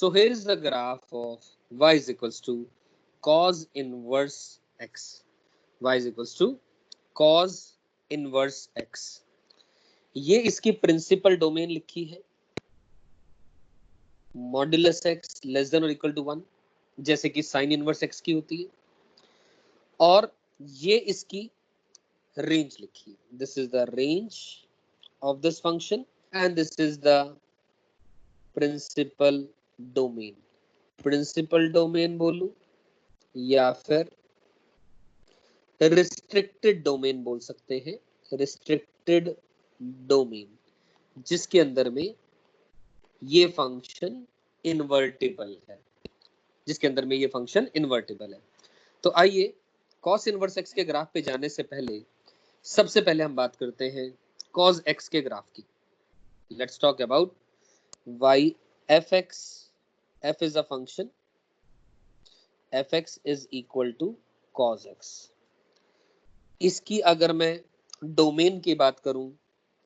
So here is the graph of y is equals to cos inverse x. y is equals to cos inverse x. ये इसकी principal domain लिखी है, modulus x less than और equal to 1, जैसे कि sine inverse x की होती है, और ये इसकी रेंज लिखी है. This is the range of this function and this is the principal domain. Principal domain बोलूं या फिर रिस्ट्रिक्टेड डोमेन बोल सकते हैं. रिस्ट्रिक्टेड डोमेन जिसके अंदर में ये फंक्शन इन्वर्टिबल है, जिसके अंदर में ये फंक्शन इन्वर्टिबल है. तो आइए cos इनवर्स x के ग्राफ पे जाने से पहले सबसे पहले हम बात करते हैं cos x के ग्राफ की. Let's talk about y fx. f is a function, fx is equal to cos x. इसकी अगर मैं डोमेन की बात करूं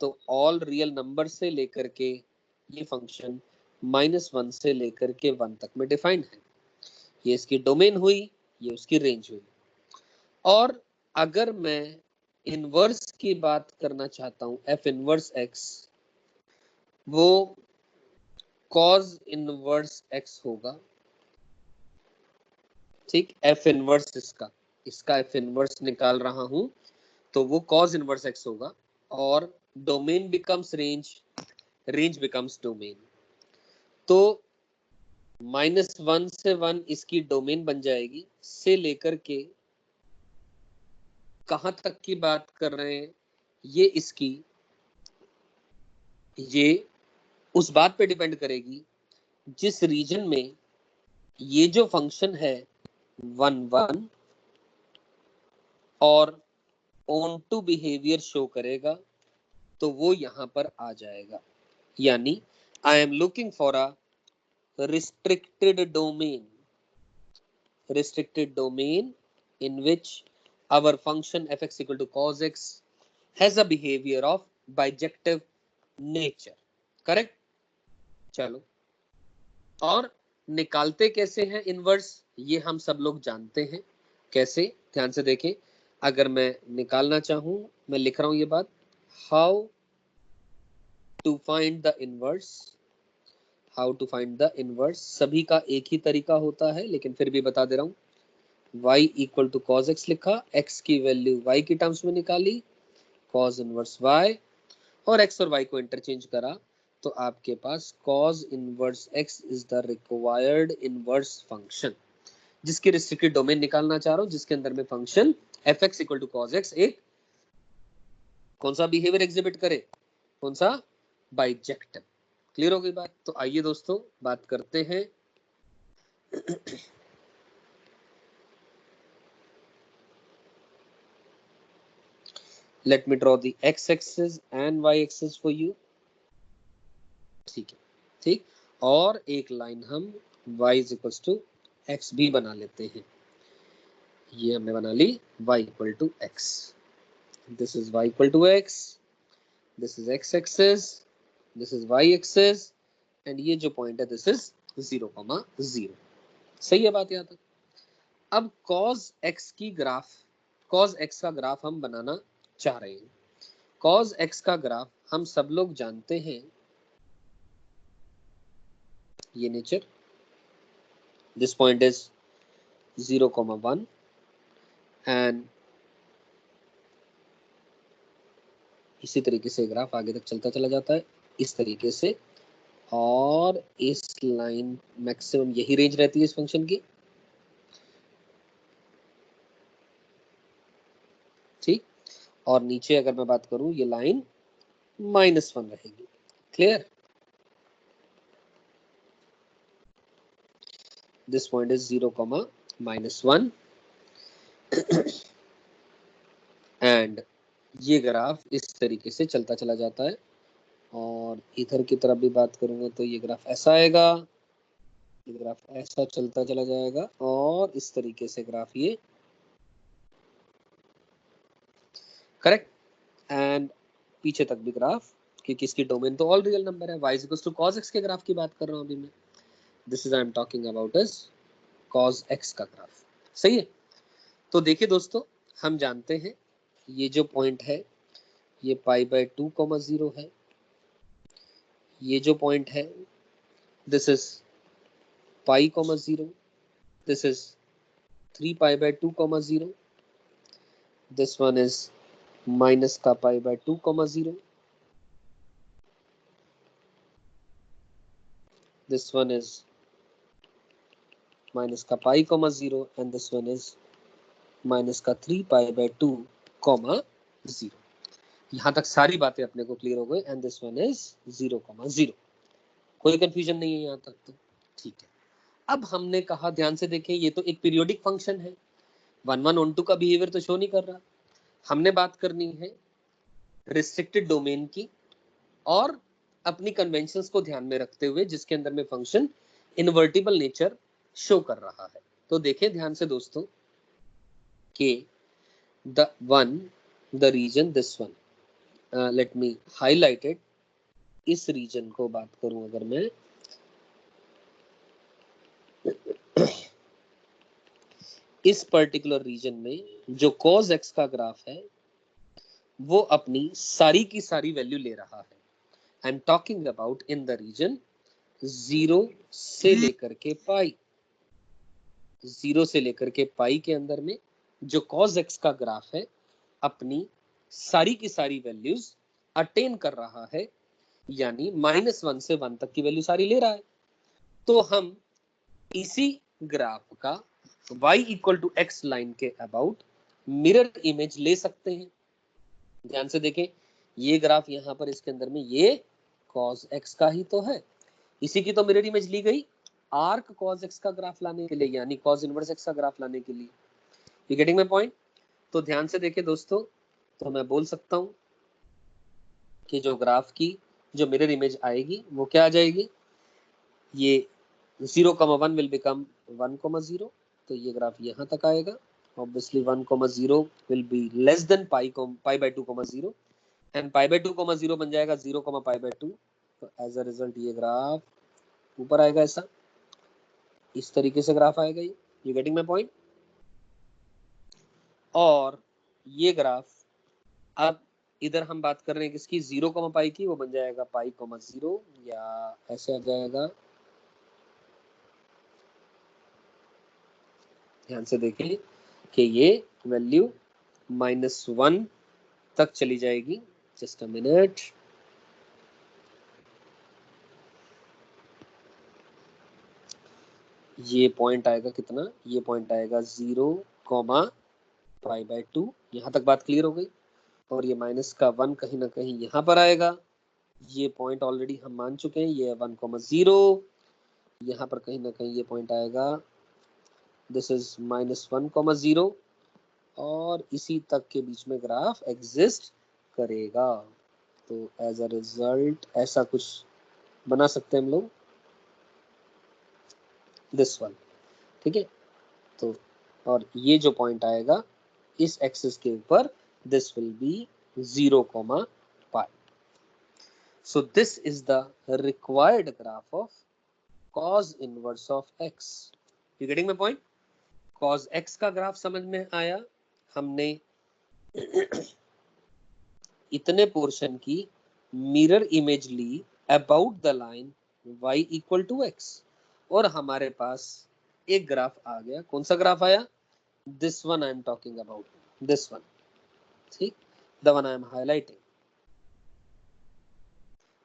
तो ऑल रियल नंबर से लेकर के ये फंक्शन -1 से लेकर के 1 तक में डिफाइंड है. ये इसकी डोमेन हुई, ये उसकी रेंज हुई. और अगर मैं इनवर्स की बात करना चाहता हूं f इनवर्स x, वो cos इनवर्स x होगा. ठीक, f इनवर्स इसका f इनवर्स निकाल रहा हूं तो वो cos इनवर्स x होगा. और domain becomes range, range becomes domain. तो -1 से 1 इसकी डोमेन बन जाएगी. से लेकर के कहां तक की बात कर रहे हैं, ये इसकी, ये उस बात पे डिपेंड करेगी जिस रीजन में ये जो फंक्शन है 1 और ऑन टू बिहेवियर शो करेगा तो वो यहां पर आ जाएगा. यानी I am looking for a restricted domain in which our function fx equal to cos x has a behavior of bijective nature. Correct. चलो, और निकालते कैसे हैं इनवर्स, ये हम सब लोग जानते हैं. कैसे, ध्यान से देखें. अगर मैं निकालना चाहूं, मैं लिख रहा हूं ये बात, how to find the inverse. How to find the inverse सभी का एक ही तरीका होता है, लेकिन फिर भी बता दे रहा हूं. y equal to cos x लिखा, x की वैल्यू y की टर्म्स में निकाली, cos इनवर्स y, और x और y को इंटरचेंज करा तो आपके पास cos inverse x is the required inverse function, जिसकी रिस्ट्रिक्टेड डोमेन निकालना चाह रहा हूं, जिसके अंदर में function fx equal to cos x एक कौन सा बिहेवियर एग्जिबिट करे, कौन सा, बाइजेक्टिव. क्लियर हो गई बात. तो आइए दोस्तों बात करते हैं let me draw the x axis and y axis for you. ठीक है, ठीक. और एक लाइन हम y is equals to x भी बना लेते हैं. ये हमने बना ली y equal to x. This is y equal to x, this is x axis, this is y axis, and ये जो पॉइंट है दिस इज 0,0. सही है बात यहाँ तक. अब cos x की ग्राफ, cos x का ग्राफ हम बनाना चाह रहे हैं. cos x का ग्राफ हम सब लोग जानते हैं, ये nature, this point is 0,1 and इसी तरीके से ग्राफ आगे तक चलता चला जाता है इस तरीके से, और इस लाइन मैक्सिमम यही रेंज रहती है इस फंक्शन की. ठीक. और नीचे अगर मैं बात करूं, ये लाइन -1 रहेगी. Clear. This point is 0,-1 and ये ग्राफ इस तरीके से चलता चला जाता है. और इधर की तरफ भी बात करूंगा तो ये ग्राफ ऐसा आएगा, ये ग्राफ ऐसा चलता चला जाएगा, और इस तरीके से ग्राफ ये, करेक्ट. एंड पीछे तक भी ग्राफ, क्योंकि इसकी डोमेन तो ऑल रियल नंबर है. y equals to cos x के ग्राफ की बात कर रहा हूं अभी मैं. This is I am talking about is cos x का ग्राफ। सही है। तो देखिए दोस्तों, हम जानते हैं ये जो पॉइंट है ये π/2, 0 है। ये जो पॉइंट है this is π, 0, this is 3π/2, 0, this one is minus का π/2, 0, this one is minus का pi, 0 and this one is minus का 3π/2, 0। यहाँ तक सारी बातें अपने को क्लियर हो गई and this one is 0, 0। कोई कंफ्यूजन नहीं है यहाँ तक तो ठीक है। अब हमने कहा, ध्यान से देखें, ये तो एक पीरियोडिक फंक्शन है, 1 1 1 2 का बिहेवियर तो शो नहीं कर रहा। हमने बात करनी है रिस्ट्रिक्टेड डोमेन की और अपनी कन्वेंशंस को ध्यान में रखते हुए जिसके अंदर में फंक्शन इनवर्टिबल नेचर शो कर रहा है। तो देखें ध्यान से दोस्तों कि the region this one, let me highlighted, इस रीजन को बात करूं अगर मैं, इस पर्टिकुलर रीजन में जो cos x का ग्राफ है वो अपनी सारी की सारी वैल्यू ले रहा है। I am talking about in the region 0 से लेकर के पाई, 0 से लेकर के पाई के अंदर में जो cos x का ग्राफ है अपनी सारी की सारी वैल्यूज अटेन कर रहा है, यानी -1 से 1 तक की वैल्यू सारी ले रहा है। तो हम इसी ग्राफ का y = x लाइन के अबाउट मिरर इमेज ले सकते हैं। ध्यान से देखें, ये ग्राफ यहाँ पर इसके अंदर में ये cos x का ही तो है, इसी की तो मिरर इमेज ली गई आर्क cos x का ग्राफ लाने के लिए, यानी cos इनवर्स x का ग्राफ लाने के लिए। You getting my point? तो ध्यान से देखें दोस्तों, तो मैं बोल सकता हूं कि जो ग्राफ की जो मिरर इमेज आएगी वो क्या आ जाएगी, ये 0, 1 विल बिकम 1, 0। तो ये ग्राफ यहाँ तक आएगा। Obviously 1, 0 will be less than π/2, 0 and π/2, 0 बन जाएगा 0, π/2। तो एज अ रिजल्ट ये ग्राफ ऊपर आएगा, ऐसा इस तरीके से ग्राफ आएगा ये। You getting my point? और ये ग्राफ अब इधर हम बात कर रहे हैं किसकी, 0, पाई की, वो बन जाएगा π, 0, या ऐसे आ जाएगा। ध्यान से देखें कि ये वैल्यू -1 तक चली जाएगी। जस्ट अ मिनट, ये पॉइंट आएगा कितना, ये पॉइंट आएगा 0, π/2। यहाँ तक बात क्लियर हो गई। और ये माइनस का 1 कहीं ना कहीं यहाँ पर आएगा। ये पॉइंट ऑलरेडी हम मान चुके हैं, ये 1, 0। यहाँ पर कहीं ना कहीं ये पॉइंट आएगा, दिस इज -1, 0। और इसी तक के बीच में ग्राफ एग्जिस्ट करेगा। तो एज अ रिजल्ट ऐसा कुछ बना सकते हैं हम लोग, दिस वन। ठीक है। तो और ये जो पॉइंट आएगा इस एक्सिस के ऊपर, this will be 0, π। So this is the required graph of cos inverse of x। You getting my point? cos x का ग्राफ समझ में आया। हमने इतने पोर्शन की मिरर इमेज ली about the line y = x, और हमारे पास एक ग्राफ आ गया। कौन सा ग्राफ आया? This one I am talking about, this one. ठीक, the one I am highlighting.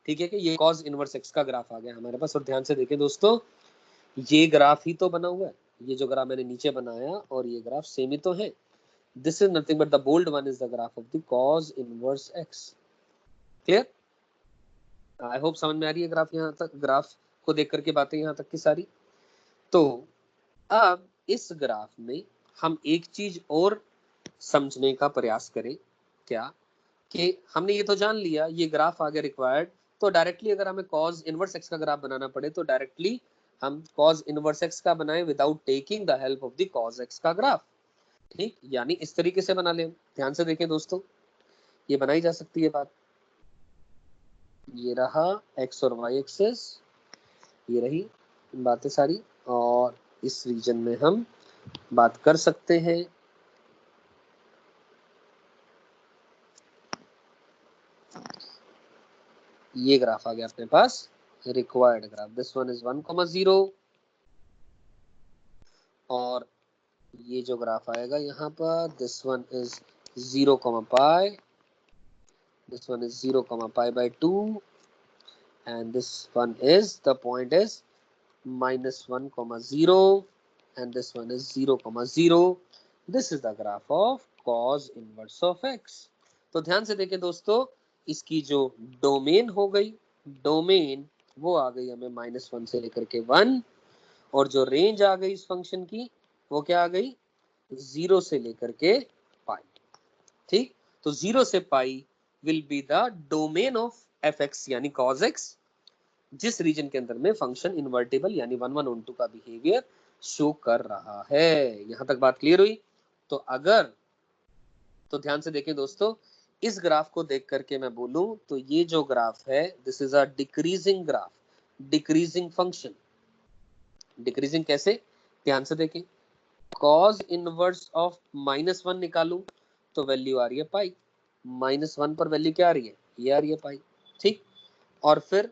ठीक है कि ये cos इनवर्स x का ग्राफ आ गया हमारे पास। और ध्यान से देखें दोस्तों, ये ग्राफ ही तो बना हुआ है, ये जो ग्राफ मैंने नीचे बनाया और ये ग्राफ सेम ही तो है। This is nothing but the bold one is the graph of the cos inverse x. Clear? I hope समझ में आ रही है ग्राफ, यहाँ तक ग्राफ को देख करके बातें यहाँ तक की सारी। तो अब इस ग्राफ में हम एक चीज और समझने का प्रयास करें, क्या कि हमने ये तो जान लिया ये ग्राफ आ गया रिक्वायर्ड। तो डायरेक्टली अगर हमें cos इनवर्स x का ग्राफ बनाना पड़े तो डायरेक्टली हम cos इनवर्स x का बनाए without taking the help of the cos x का ग्राफ। ठीक, यानी इस तरीके से बना लें। ध्यान से देखें दोस्तों, ये बनाई जा सकती है बात। ये रहा x और y एक्सिस, ये रही बातें सारी, और इस रीजन में हम बात कर सकते हैं। ये ग्राफ आ गया अपने पास, required graph. This one is 1,0 और ये जो ग्राफ आएगा यहाँ पर, this one is 0, pi, this one is 0, pi and this one is, the point is -1,0 and this one is 0,0. This is the graph of cos inverse of x. तो ध्यान से देखें दोस्तों, इसकी जो डोमेन हो गई, डोमेन वो आ गई हमें -1 से लेकर के 1, और जो रेंज आ गई इस फंक्शन की वो क्या आ गई, 0 से लेकर के पाई। ठीक, तो 0 से pi will be the domain of fx यानी cos x, जिस रीजन के अंदर में फंक्शन इन्वर्टेबल यानी 1112 का बिहेवियर शो कर रहा है। यहां तक बात क्लियर हुई? तो अगर, तो ध्यान से देखें दोस्तों, इस ग्राफ को देख करके मैं बोलूं तो ये जो ग्राफ है, this is a decreasing graph, decreasing function. Decreasing कैसे? ध्यान से देखें, कॉज इनवर्स ऑफ -1 निकालूं तो वैल्यू आ रही है पाई, -1 पर वैल्यू क्या आ रही है, ये आ रही है पाई। ठीक, और फिर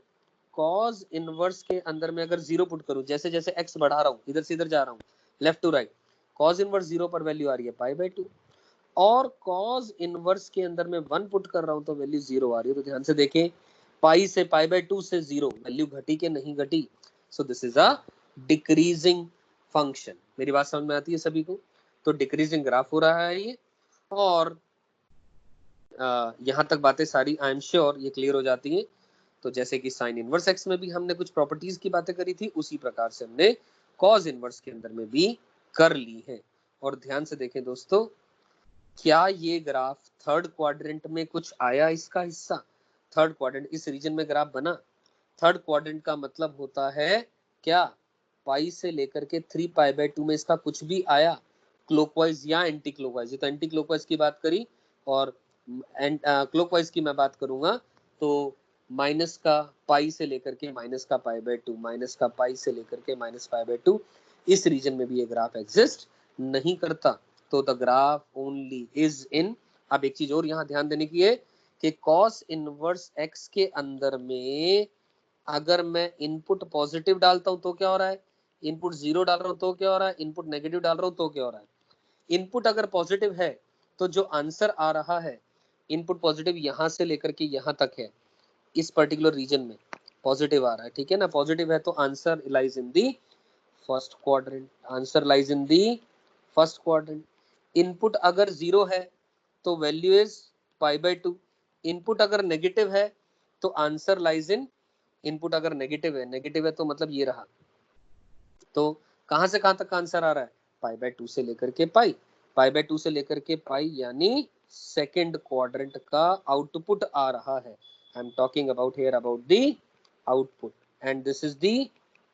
कॉज इनवर्स के अंदर में अगर 0 पुट करूं, जैसे जैसे x बढ़ा रहा हूं, इधर से इधर जा रहा हूं, left to right, cos inverse 0 पर वैल्यू आ रही है पाई/2, और कॉज इनवर्स के अंदर में 1 पुट कर रहा हूं तो वैल्यू 0 आ रही है। तो ध्यान से देखें, पाई से पाई/2 से 0, वैल्यू घटी के नहीं घटी? सो this is a decreasing function. मेरी बात समझ में आती है सभी को? तो डिक्रीजिंग ग्राफ हो रहा है ये, और यहां तक बातें सारी आई एम श्योर ये क्लियर हो जाती है। तो जैसे कि साइन इनवर्स एक्स में भी हमने कुछ प्रॉपर्टीज की बातें करी थी, उसी प्रकार से हमने कॉज इनवर्स के अंदर में भी कर ली है। और ध्यान से देखें दोस्तों, क्या ये ग्राफ थर्ड क्वाड्रेंट में कुछ आया इसका हिस्सा? थर्ड क्वाड्रेंट, इस रीजन में ग्राफ बना। थर्ड क्वाड्रेंट का मतलब होता है क्या, पाई से लेकर के 3 पाई/2 में इसका कुछ भी आया, क्लॉकवाइज या एंटी क्लॉकवाइज? तो एंटी क्लॉकवाइज की बात करी, और क्लॉकवाइज की मैं बात करूंगा तो माइनस का पाई से लेकर के माइनस का पाई/2, माइनस का पाई से लेकर के माइनस पाई/2, इस रीजन में भी ये ग्राफ एग्जिस्ट नहीं करता। तो the graph only is in, अब एक चीज और यहाँ ध्यान देने की है कि cos इनवर्स x के अंदर में अगर मैं इनपुट पॉजिटिव डालता हूं तो क्या हो रहा है, इनपुट 0 डाल रहा हूं तो क्या हो रहा है, इनपुट नेगेटिव डाल रहा हूं तो क्या हो रहा है। इनपुट अगर पॉजिटिव है तो जो आंसर आ रहा है, इनपुट पॉजिटिव यहां से लेकर के यहां तक है, इस पर्टिकुलर रीजन में पॉजिटिव आ रहा है, ठीक है ना, पॉजिटिव है, तो answer lies in the first quadrant, answer lies in the first quadrant. Input अगर 0 है तो वैल्यू इज पाई/2, इनपुट अगर नेगेटिव है तो आंसर लाइज इन, इनपुट अगर नेगेटिव है तो मतलब ये रहा, तो कहां से कहां तक आंसर आ रहा है, पाई/2 से लेकर के पाई, पाई/2 से लेकर के पाई, यानी सेकेंड क्वाड्रेंट का आउटपुट आ रहा है। I am talking about here about the output and this is the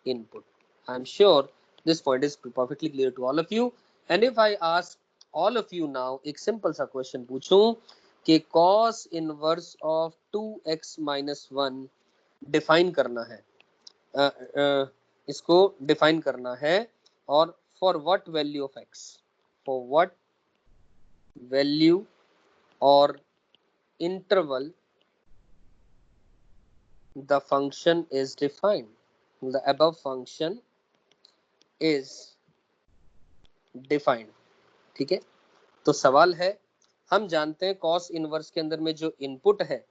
input. I am sure this point is perfectly clear to all of you. And if I ask all of you now, एक simple सा question पूछूं कि cos inverse of 2x - 1 define करना है, इसको define करना है, और for what value of x, for what value और interval the function is defined, the above function is defined. ठीक है, तो सवाल है, हम जानते हैं cos इनवर्स के अंदर में जो इनपुट है,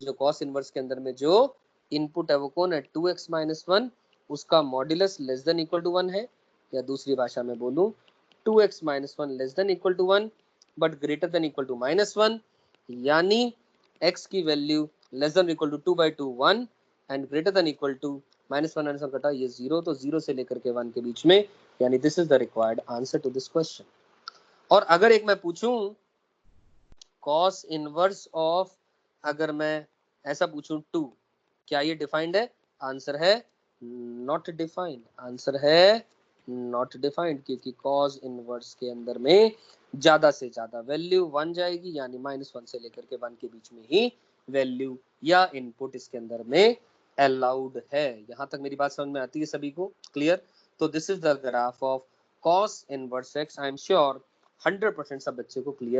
जो cos इनवर्स के अंदर में जो इनपुट है वो कौन है, 2x - 1, उसका modulus less than equal to 1 है, या दूसरी भाषा में बोलूं 2x - 1 less than equal to 1 but greater than equal to -1, यानी x की value less than equal to 2/2 1 and greater than equal to -1 answer कटा ये 0, तो 0 से लेकर के 1 के बीच में, यानी this is the required answer to this question. और अगर एक मैं पूछूं cos इनवर्स ऑफ, अगर मैं ऐसा पूछूं 2, क्या ये डिफाइंड है, आंसर है नॉट डिफाइंड, आंसर है नॉट डिफाइंड, क्योंकि cos इनवर्स के अंदर में ज्यादा से ज्यादा वैल्यू 1 जाएगी, यानी -1 से लेकर के 1 के बीच में ही वैल्यू या इनपुट इसके अंदर में अलाउड है। यहां तक मेरी बात समझ में आती है सभी को? क्लियर? तो this is the graph of cos inverse x। I am sure 100% सब बच्चे को क्लियर